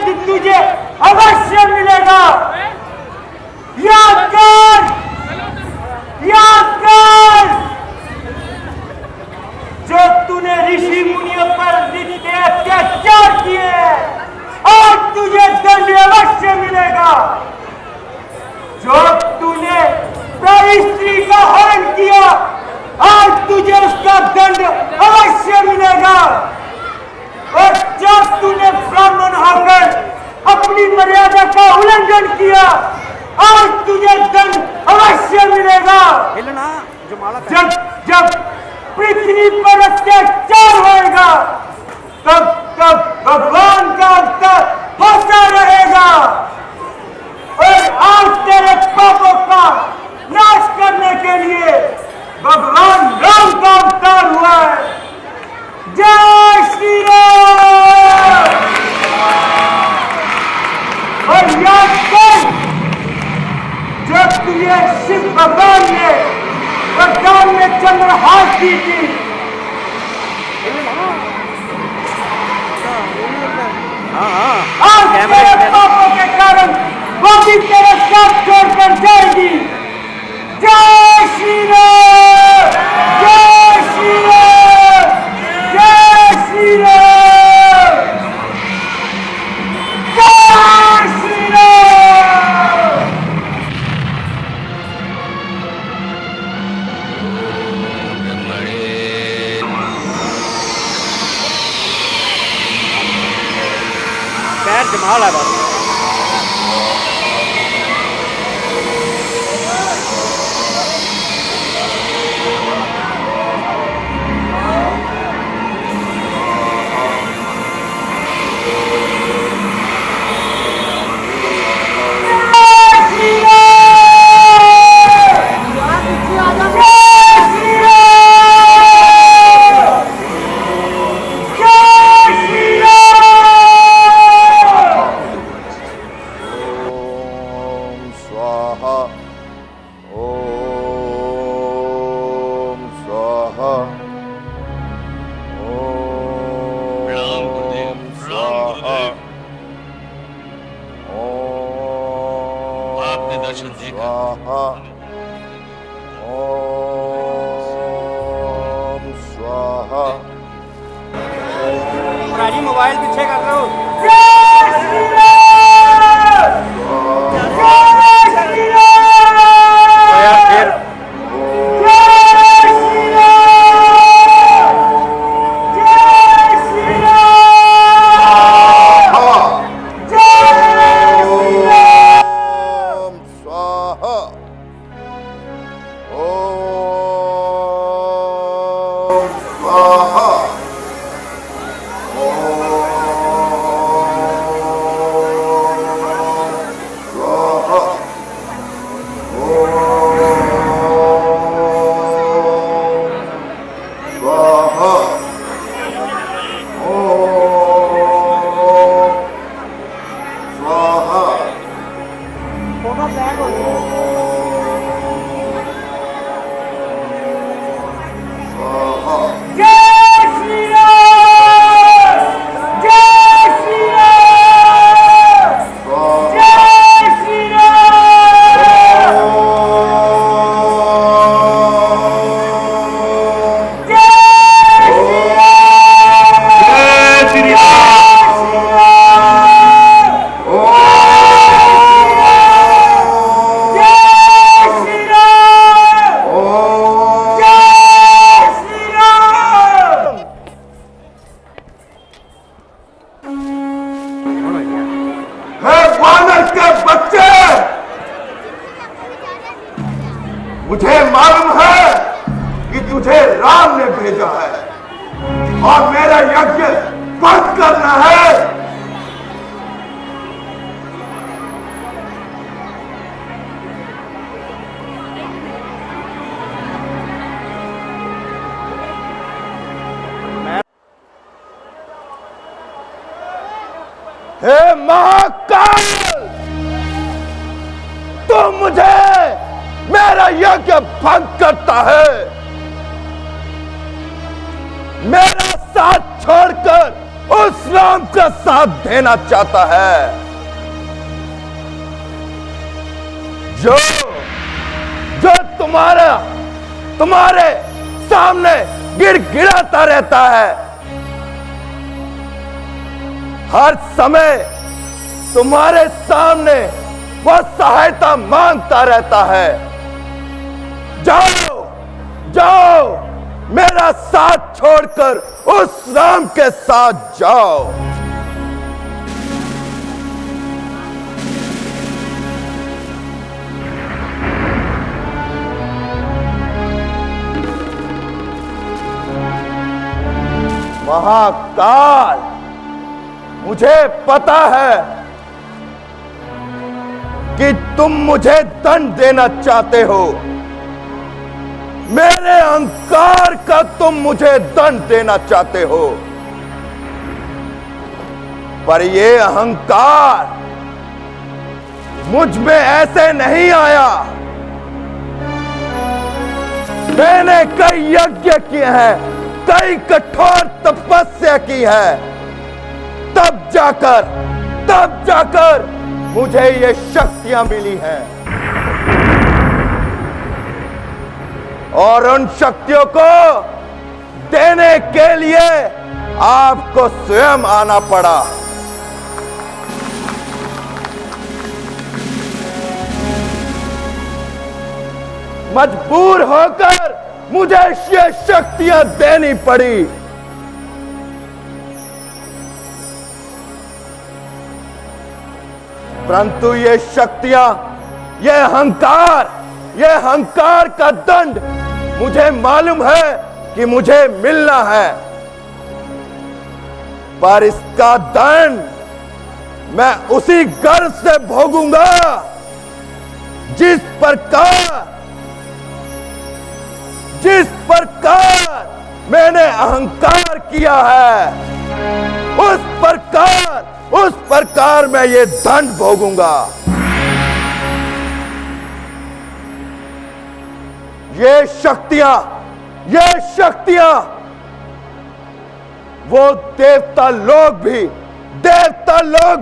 दंड तुझे अवश्य मिलेगा। याद कर, याद कर, जो तूने ऋषि मुनियों पर नित्य अत्याचार किए, आज तुझे दंड अवश्य मिलेगा। जो तूने स्त्री का हरण किया, आज तुझे उसका दंड अवश्य मिलेगा। और जब तूने ब्राह्मण होकर अपनी मर्यादा का उल्लंघन किया, आज तुझे दंड अवश्य मिलेगा। जब जब पृथ्वी पर अत्याचार होएगा, तब तब भगवान का अवतार होता रहेगा। और आज तेरे पापों का नाश करने के लिए भगवान राम का अवतार हुआ है। जय श्री राम। और याद कर, जब तुझे शिव भगवान ने वरदान में चंद्रहास दी थी, आज तेरे पापों के कारण वो भी तेरे साथ छोड़कर जाएगी। जय श्री राम, जय श्री राम, जय श्री राम, जय श्री राम। पैर जमा ला बस। पुरानी मोबाइल पीछे कर रहा हूँ। मुझे मालूम है कि तुझे राम ने भेजा है और मेरा यज्ञ बंद करना है। हे महाकाल, तू मुझे मेरा यज्ञ भंग करता है, मेरा साथ छोड़कर उस राम का साथ देना चाहता है जो जो तुम्हारे सामने गिड़गिड़ाता रहता है, हर समय तुम्हारे सामने वह सहायता मांगता रहता है। जाओ जाओ, मेरा साथ छोड़कर उस राम के साथ जाओ। महाकाल, मुझे पता है कि तुम मुझे दंड देना चाहते हो, मेरे अहंकार का तुम मुझे दंड देना चाहते हो, पर ये अहंकार मुझ में ऐसे नहीं आया। मैंने कई यज्ञ किए हैं, कई कठोर तपस्या की है, तब जाकर मुझे ये शक्तियां मिली हैं, और उन शक्तियों को देने के लिए आपको स्वयं आना पड़ा। मजबूर होकर मुझे ये शक्तियां देनी पड़ी। परंतु ये शक्तियां, ये अहंकार का दंड मुझे मालूम है कि मुझे मिलना है, पर इसका दंड मैं उसी गर्व से भोगूंगा जिस प्रकार मैंने अहंकार किया है, उस प्रकार मैं ये दंड भोगूंगा। ये शक्तियां वो देवता लोग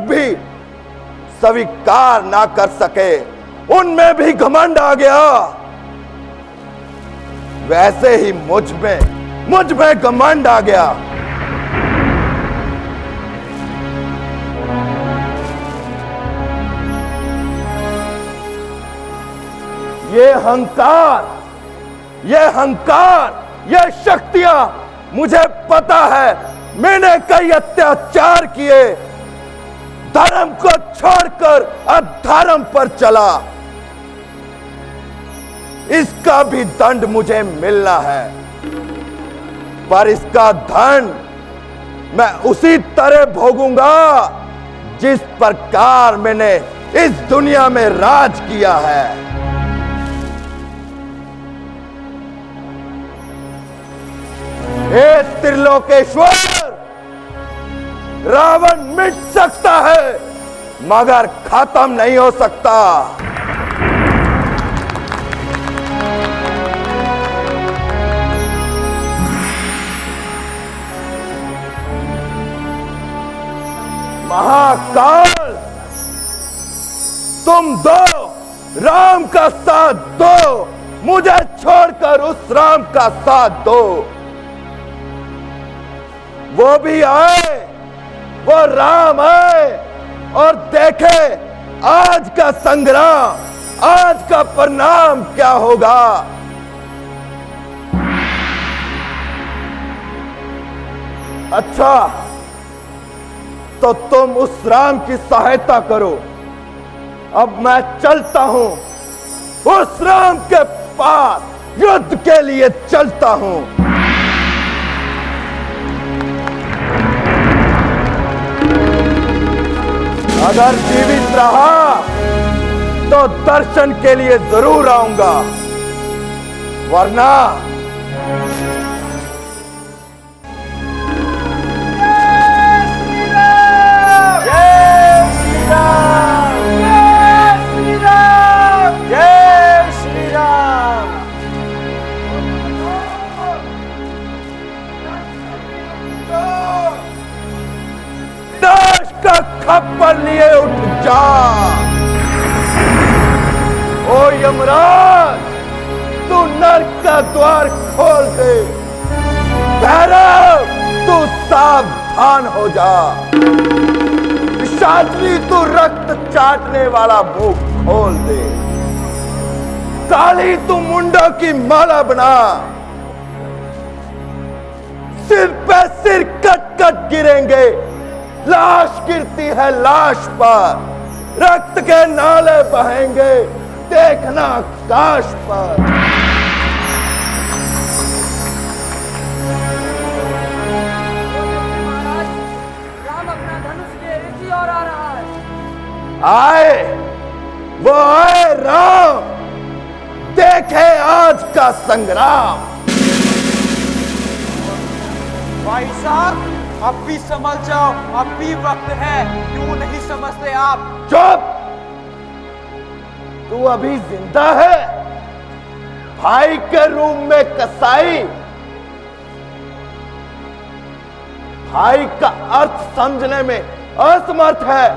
भी स्वीकार ना कर सके, उनमें भी घमंड आ गया। वैसे ही मुझ में घमंड आ गया। ये अहंकार, ये शक्तियां, मुझे पता है मैंने कई अत्याचार किए, धर्म को छोड़कर अधर्म पर चला, इसका भी दंड मुझे मिलना है, पर इसका दंड मैं उसी तरह भोगूंगा जिस प्रकार मैंने इस दुनिया में राज किया है। हे त्रिलोकेश्वर, रावण मिट सकता है मगर खत्म नहीं हो सकता। महाकाल, तुम दो, राम का साथ दो, मुझे छोड़कर उस राम का साथ दो। वो भी आए, वो राम आए और देखे आज का संग्राम, आज का परिणाम क्या होगा। अच्छा, तो तुम उस राम की सहायता करो। अब मैं चलता हूं, उस राम के पास युद्ध के लिए चलता हूं। अगर जीवित रहा तो दर्शन के लिए जरूर आऊंगा, वरना खप्पर लिए उठ जा। ओ यमराज, तू नर्क का द्वार खोल दे। भैरव, तू सावधान हो जा। शास्त्री, तू रक्त चाटने वाला मुंह खोल दे। काली, तू मुंडों की माला बना। सिर पे सिर कट कट गिरेंगे। लाश गिरती है लाश पर, रक्त के नाले बहेंगे, देखना काश पर। महाराज, राम अपना धनुष लिए इसी ओर आ रहा है। आए, वो आए राम, देखे आज का संग्राम। भाई साहब, अब भी समझ जाओ, अब भी वक्त है। क्यों नहीं समझते आप? चुप, तू अभी जिंदा है? भाई के रूम में कसाई। भाई का अर्थ समझने में असमर्थ है।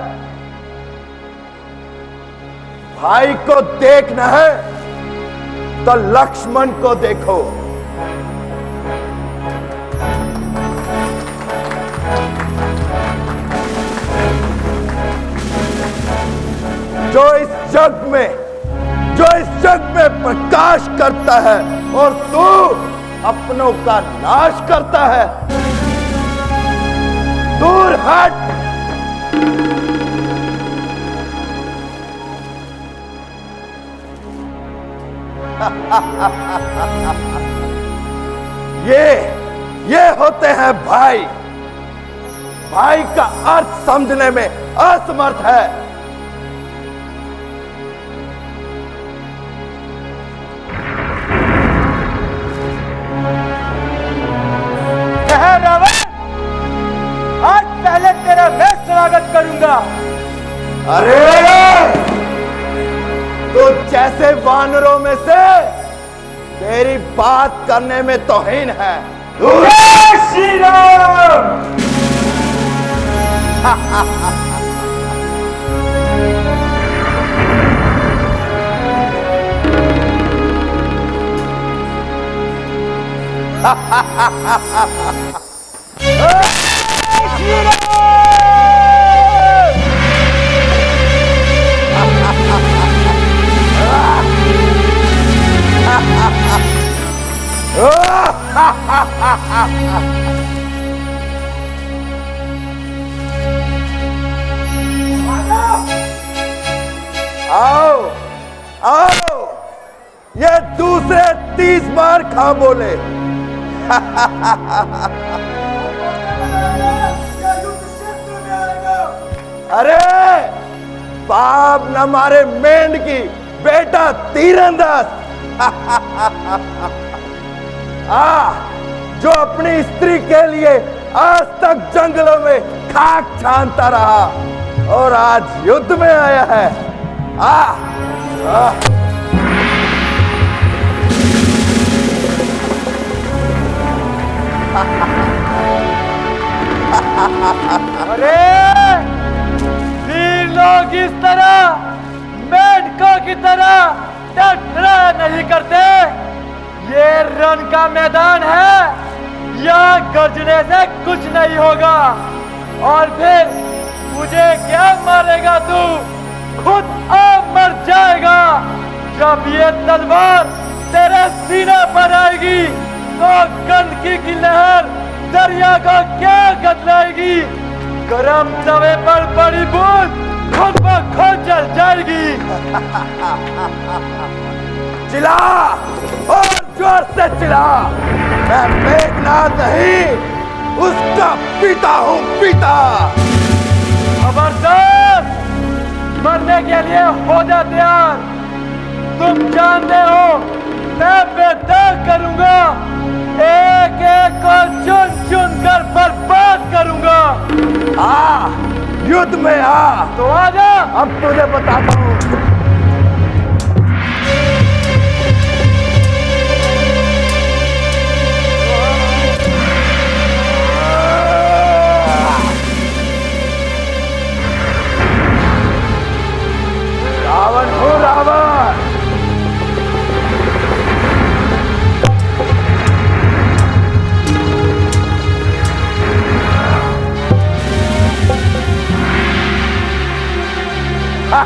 भाई को देखना है तो लक्ष्मण को देखो। जो इस जग में प्रकाश करता है और तू अपनों का नाश करता है। दूर हट। ये होते हैं भाई। भाई का अर्थ समझने में असमर्थ है। आज पहले तेरा मैं स्वागत करूंगा। अरे, तो जैसे वानरों में से तेरी बात करने में तौहीन है। जय श्री राम। आओ आओ, ये दूसरे 30 बार खा बोले। अरे, बाप न मारे मेंढ की, बेटा तीरंदाज। जो अपनी स्त्री के लिए आज तक जंगलों में खाक छानता रहा और आज युद्ध में आया है। अरे, वीर लोग इस तरह मेंढकों की तरह टकरा नहीं करते। ये रण का मैदान है, यहाँ गरजने से कुछ नहीं होगा। और फिर मुझे क्या मारेगा तू? खुद आप मर जाएगा। जब ये तलवार तेरे सीने पर आएगी तो गंदगी की लहर दरिया को क्या गदलाएगी। गरम तवे पर बड़ी बूंद खुद ब खुद जल जाएगी। चिल्ला और जोर से चिल्ला। मैं मेघनाद नहीं, उसका पिता हूँ, पिता। खबरदार, मरने के लिए हो जा तैयार। तुम जानते हो मैं बेदाग करूंगा, एक एक को चुन चुन कर बर्बाद करूंगा। युद्ध में आ। तो आजा। अब तुझे बताता हूँ। क्या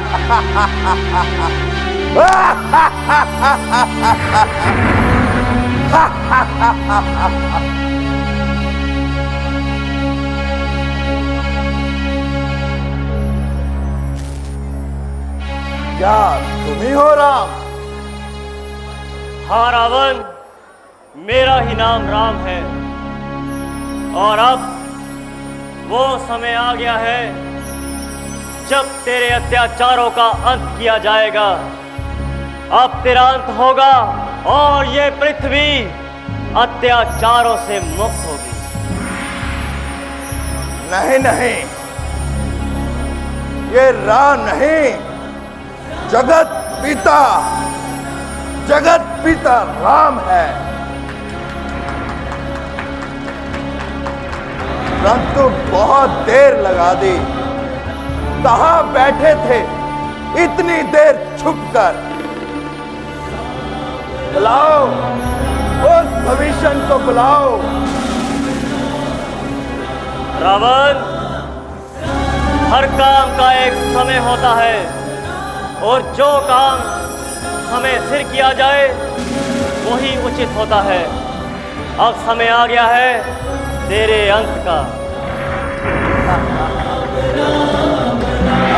तुम ही हो राम? हाँ रावण, मेरा ही नाम राम है। और अब वो समय आ गया है जब तेरे अत्याचारों का अंत किया जाएगा। अब तेरा अंत होगा और ये पृथ्वी अत्याचारों से मुक्त होगी। नहीं नहीं, ये राम नहीं, जगत पिता राम है। परंतु बहुत देर लगा दी। कहां बैठे थे इतनी देर छुपकर? बुलाओ, उस भविष्य को बुलाओ। रावण, हर काम का एक समय होता है और जो काम समय सिर किया जाए वही उचित होता है। अब समय आ गया है तेरे अंत का।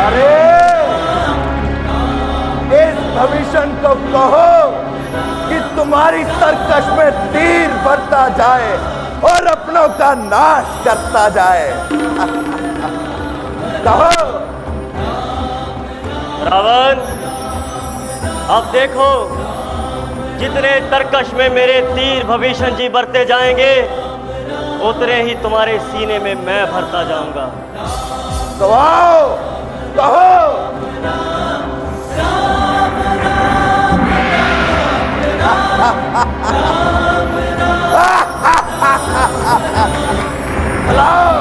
अरे इस भविष्य को कहो कि तुम्हारी तरकश में तीर भरता जाए और अपनों का नाश करता जाए। कहो। रावण, अब देखो, जितने तरकश में मेरे तीर भविष्य जी बरते जाएंगे उतने ही तुम्हारे सीने में मैं भरता जाऊंगा। गवाओ, कहो। बुलाओ।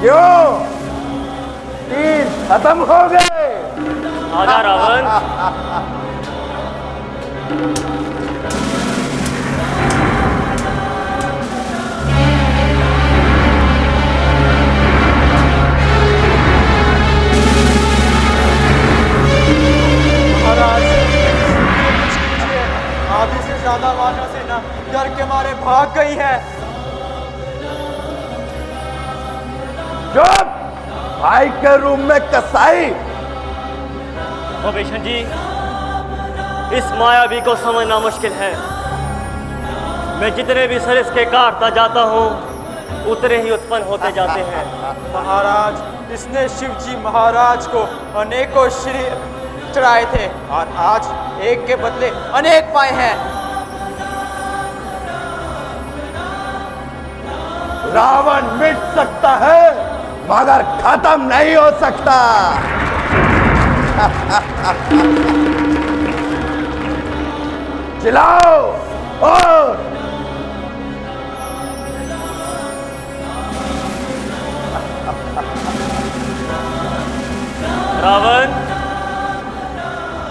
क्यों? तीर खत्म हो गए? आजा रावण। आधी से ज्यादा वानर सेना डर के मारे भाग गई है। चुप! भाई के रूम में कसाई। भविष्य जी, इस मायावी को समझना मुश्किल है। मैं जितने भी सरिस के काटता जाता हूँ उतने ही उत्पन्न होते जाते हैं। महाराज, इसने शिवजी महाराज को अनेकों श्री चढ़ाए थे और आज एक के बदले अनेक पाए हैं। रावण मिट सकता है मगर खत्म नहीं हो सकता। चिल्लाओ और रावण,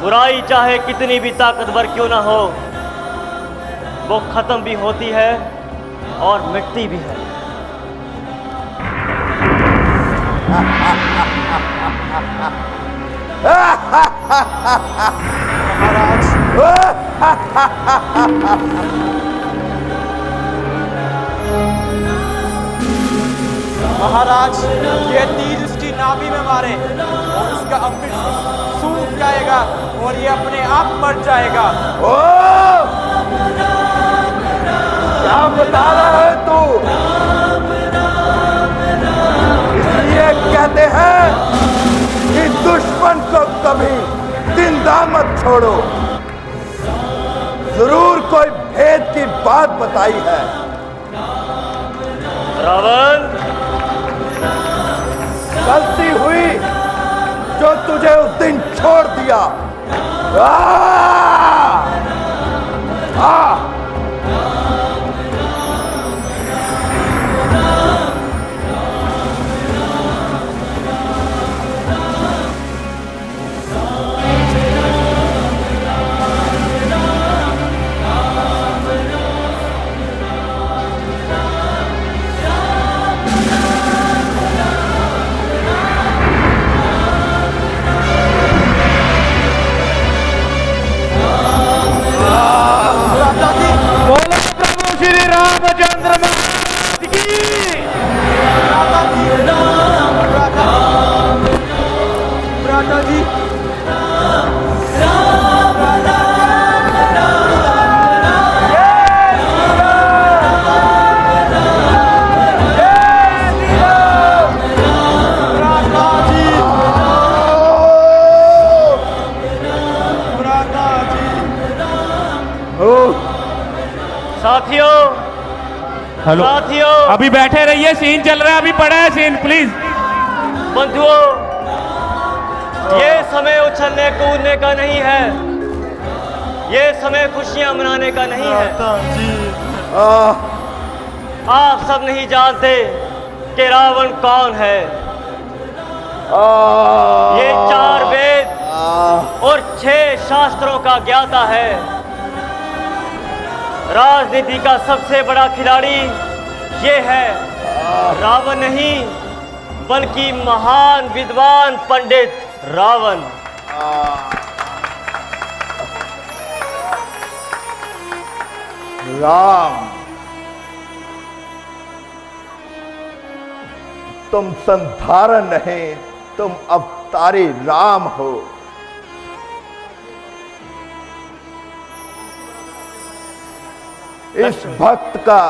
बुराई चाहे कितनी भी ताकतवर क्यों ना हो, वो खत्म भी होती है और मिटती भी है। महाराज, ये तीर उसकी नाभि में मारे और उसका अमृत सूख जाएगा और ये अपने आप मर जाएगा। ओ! क्या बता रहा है तू? इसलिए कहते हैं कि दुश्मन को कभी जिंदा मत छोड़ो। जरूर कोई भेद की बात बताई है। रावण, गलती हुई जो तुझे उस दिन छोड़ दिया। आ! आ! साथियों, हेलो साथियों, अभी बैठे रहिए, सीन चल रहा है, अभी पड़ा है सीन, प्लीज। बंधुओं, ये समय उछलने कूदने का नहीं है, ये समय खुशियां मनाने का नहीं है। आप सब नहीं जानते कि रावण कौन है। ये 4 वेद और 6 शास्त्रों का ज्ञाता है। राजनीति का सबसे बड़ा खिलाड़ी ये है रावण नहीं, बल्कि महान विद्वान पंडित रावण। राम, तुम संधारण नहीं, तुम अवतारी राम हो। इस भक्त का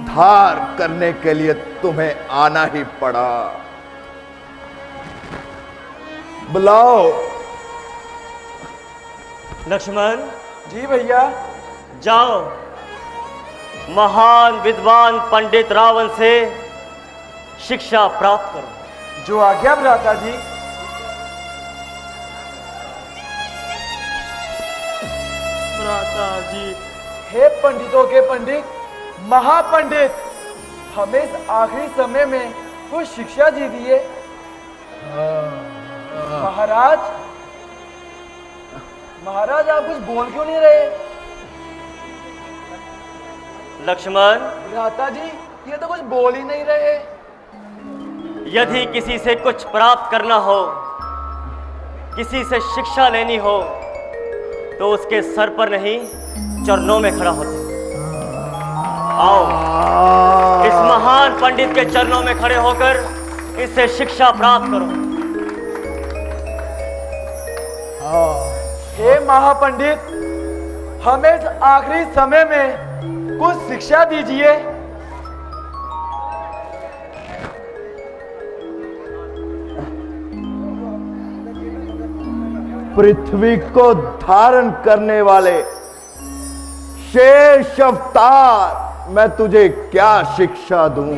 धार करने के लिए तुम्हें आना ही पड़ा। बुलाओ। लक्ष्मण जी भैया। जाओ, महान विद्वान पंडित रावण से शिक्षा प्राप्त करो। जो आज्ञा भ्राता जी। भ्राता जी। हे पंडितों के पंडित, महापंडित, हमें इस आखिरी समय में कुछ शिक्षा दीजिए। महाराज, महाराज आप कुछ बोल क्यों नहीं रहे? लक्ष्मण, भ्राता जी, ये तो कुछ बोल ही नहीं रहे। यदि किसी से कुछ प्राप्त करना हो, किसी से शिक्षा लेनी हो, तो उसके सर पर नहीं, चरणों में खड़ा होता। आओ, इस महान पंडित के चरणों में खड़े होकर इससे शिक्षा प्राप्त करो। हे महापंडित, हमें इस आखिरी समय में कुछ शिक्षा दीजिए। पृथ्वी को धारण करने वाले शेष अवतार, मैं तुझे क्या शिक्षा दूं?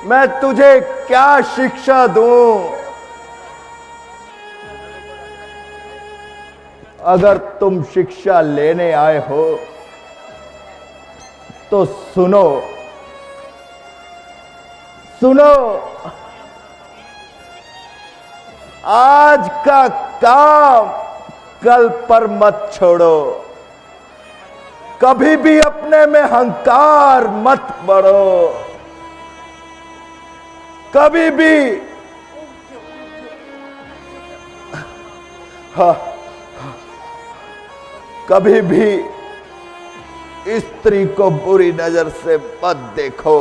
मैं तुझे क्या शिक्षा दूं? अगर तुम शिक्षा लेने आए हो तो सुनो, सुनो। आज का काम कल पर मत छोड़ो। कभी भी अपने में अहंकार मत बढ़ो। कभी भी कभी भी स्त्री को बुरी नजर से मत देखो।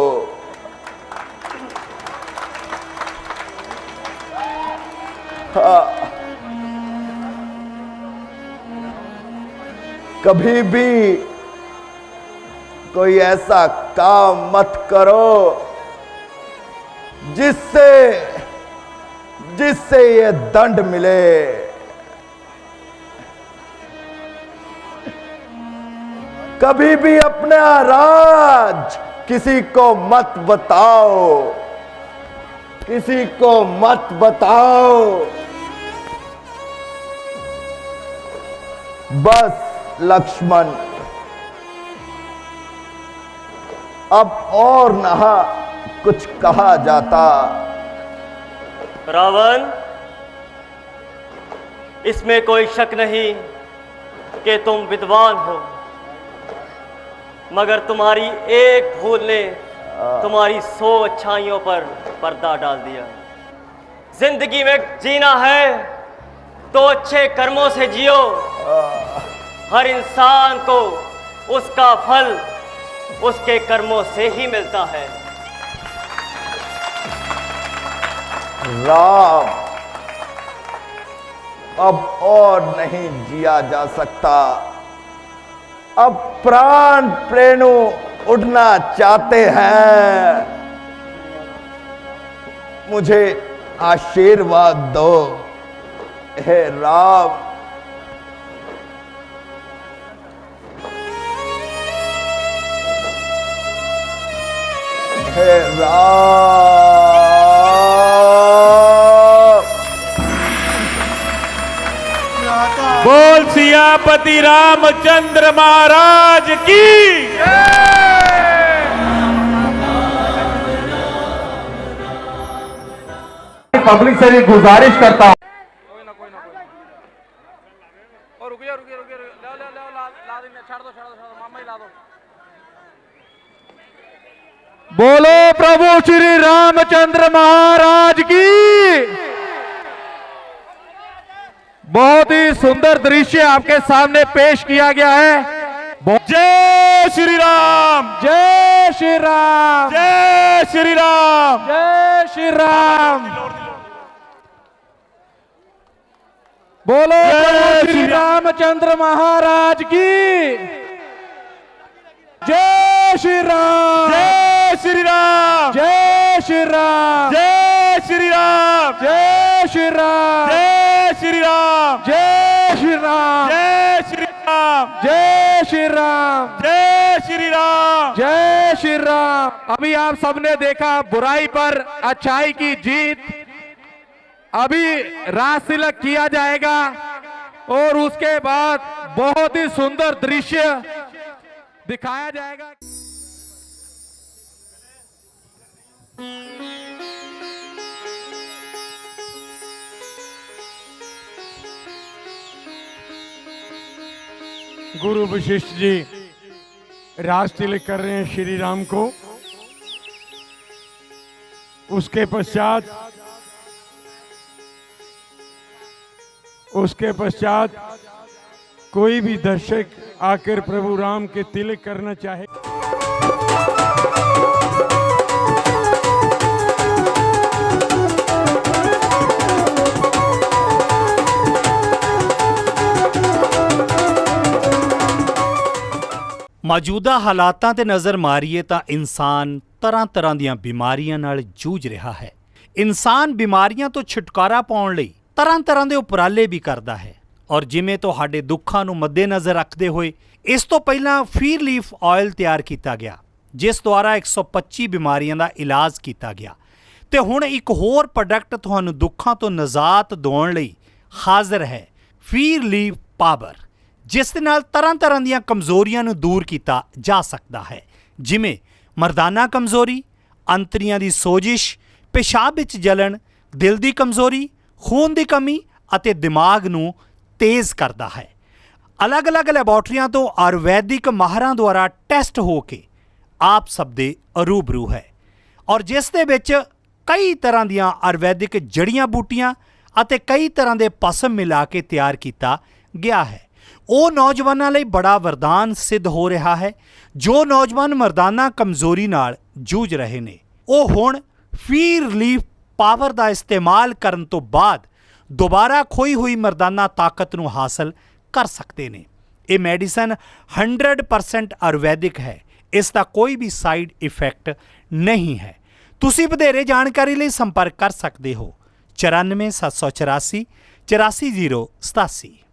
कभी भी कोई ऐसा काम मत करो जिससे ये दंड मिले। कभी भी अपना राज किसी को मत बताओ, किसी को मत बताओ। बस लक्ष्मण, अब और ना कुछ कहा जाता। रावण, इसमें कोई शक नहीं कि तुम विद्वान हो, मगर तुम्हारी एक भूल ने तुम्हारी 100 अच्छाइयों पर पर्दा डाल दिया। जिंदगी में जीना है तो अच्छे कर्मों से जियो। हर इंसान को उसका फल उसके कर्मों से ही मिलता है। राम, अब और नहीं जिया जा सकता। अब प्राण प्रेणु उड़ना चाहते हैं। मुझे आशीर्वाद दो हे राम। हे राम। बोल सियापति रामचंद्र महाराज की। पब्लिक से भी गुजारिश करता हूं। बोलो प्रभु श्री रामचंद्र महाराज की। बहुत ही सुंदर दृश्य आपके सामने पेश किया गया है। जय श्री राम, जय श्री राम, जय श्री राम, जय श्री राम। बोलो प्रभु श्री रामचंद्र महाराज की। जय श्री राम, जय श्री राम, जय श्री राम, जय श्री राम, जय श्री राम, जय श्री राम, जय श्री राम, जय श्री राम, जय श्री राम, जय श्री राम, जय श्री राम। अभी आप सबने देखा बुराई पर अच्छाई की जीत। अभी राज तिलक किया जाएगा और उसके बाद बहुत ही सुंदर दृश्य दिखाया जाएगा। गुरु वशिष्ठ जी राज तिलक कर रहे हैं श्री राम को। उसके पश्चात कोई भी दर्शक आकर प्रभु राम के तिलक करना चाहे। ਮੌਜੂਦਾ ਹਾਲਾਤਾਂ ਤੇ ਨਜ਼ਰ ਮਾਰੀਏ ਤਾਂ ਇਨਸਾਨ ਤਰ੍ਹਾਂ-ਤਰ੍ਹਾਂ ਦੀਆਂ ਬਿਮਾਰੀਆਂ ਨਾਲ ਜੂਝ ਰਿਹਾ ਹੈ। ਇਨਸਾਨ ਬਿਮਾਰੀਆਂ ਤੋਂ ਛੁਟਕਾਰਾ ਪਾਉਣ ਲਈ ਤਰ੍ਹਾਂ-ਤਰ੍ਹਾਂ ਦੇ ਉਪਰਾਲੇ ਵੀ ਕਰਦਾ ਹੈ ਔਰ ਜਿਵੇਂ ਤੁਹਾਡੇ ਦੁੱਖਾਂ ਨੂੰ ਮੱਦੇਨਜ਼ਰ ਰੱਖਦੇ ਹੋਏ ਇਸ ਤੋਂ ਪਹਿਲਾਂ ਫੀਰ ਲੀਫ ਆਇਲ ਤਿਆਰ ਕੀਤਾ ਗਿਆ ਜਿਸ ਦੁਆਰਾ 125 ਬਿਮਾਰੀਆਂ ਦਾ ਇਲਾਜ ਕੀਤਾ ਗਿਆ ਤੇ ਹੁਣ ਇੱਕ ਹੋਰ ਪ੍ਰੋਡਕਟ ਤੁਹਾਨੂੰ ਦੁੱਖਾਂ ਤੋਂ ਨਿਜਾਤ ਦਿਵਾਉਣ ਲਈ ਹਾਜ਼ਰ ਹੈ ਫੀਰ ਲੀਫ ਪਾਵਰ ਜਿਸ ਦੇ ਨਾਲ ਤਰ੍ਹਾਂ ਦੀਆਂ ਕਮਜ਼ੋਰੀਆਂ ਨੂੰ ਦੂਰ ਕੀਤਾ ਜਾ ਸਕਦਾ ਹੈ ਜਿਵੇਂ ਮਰਦਾਨਾ ਕਮਜ਼ੋਰੀ, ਅੰਤੜੀਆਂ ਦੀ ਸੋਜਿਸ਼, ਪਿਸ਼ਾਬ ਵਿੱਚ ਜਲਣ, ਦਿਲ ਦੀ ਕਮਜ਼ੋਰੀ, ਖੂਨ ਦੀ ਕਮੀ ਅਤੇ ਦਿਮਾਗ ਨੂੰ ਤੇਜ਼ ਕਰਦਾ ਹੈ। ਅਲੱਗ-ਅਲੱਗ ਲੈਬੋਰਟਰੀਆਂ ਤੋਂ ਆਯੁਰਵੈਦਿਕ ਮਾਹਰਾਂ ਦੁਆਰਾ ਟੈਸਟ ਹੋ ਕੇ ਆਪ ਸਭ ਦੇ ਰੂਬਰੂ ਹੈ ਔਰ ਜਿਸ ਦੇ ਵਿੱਚ ਕਈ ਤਰ੍ਹਾਂ ਦੀਆਂ ਆਯੁਰਵੈਦਿਕ ਜੜੀਆਂ ਬੂਟੀਆਂ ਅਤੇ ਕਈ ਤਰ੍ਹਾਂ ਦੇ ਪਸਮ ਮਿਲਾ ਕੇ ਤਿਆਰ ਕੀਤਾ ਗਿਆ ਹੈ। ਉਹ ਨੌਜਵਾਨਾਂ ਲਈ ਬੜਾ ਵਰਦਾਨ ਸਿੱਧ ਹੋ ਰਿਹਾ ਹੈ ਜੋ ਨੌਜਵਾਨ ਮਰਦਾਨਾ ਕਮਜ਼ੋਰੀ ਨਾਲ ਜੂਝ ਰਹੇ ਨੇ। ਉਹ ਹੁਣ ਫੀਰ ਲੀਫ ਪਾਵਰ ਦਾ ਇਸਤੇਮਾਲ ਕਰਨ ਤੋਂ ਬਾਅਦ ਦੁਬਾਰਾ ਖੋਈ ਹੋਈ ਮਰਦਾਨਾ ਤਾਕਤ ਨੂੰ ਹਾਸਲ ਕਰ ਸਕਦੇ ਨੇ। ਇਹ ਮੈਡੀਸਨ 100% ਆਯੁਰਵੈਦਿਕ ਹੈ। ਇਸ ਦਾ ਕੋਈ ਵੀ ਸਾਈਡ ਇਫੈਕਟ ਨਹੀਂ ਹੈ। ਤੁਸੀਂ ਵਧੇਰੇ ਜਾਣਕਾਰੀ ਲਈ ਸੰਪਰਕ ਕਰ ਸਕਦੇ ਹੋ 94 784 84087।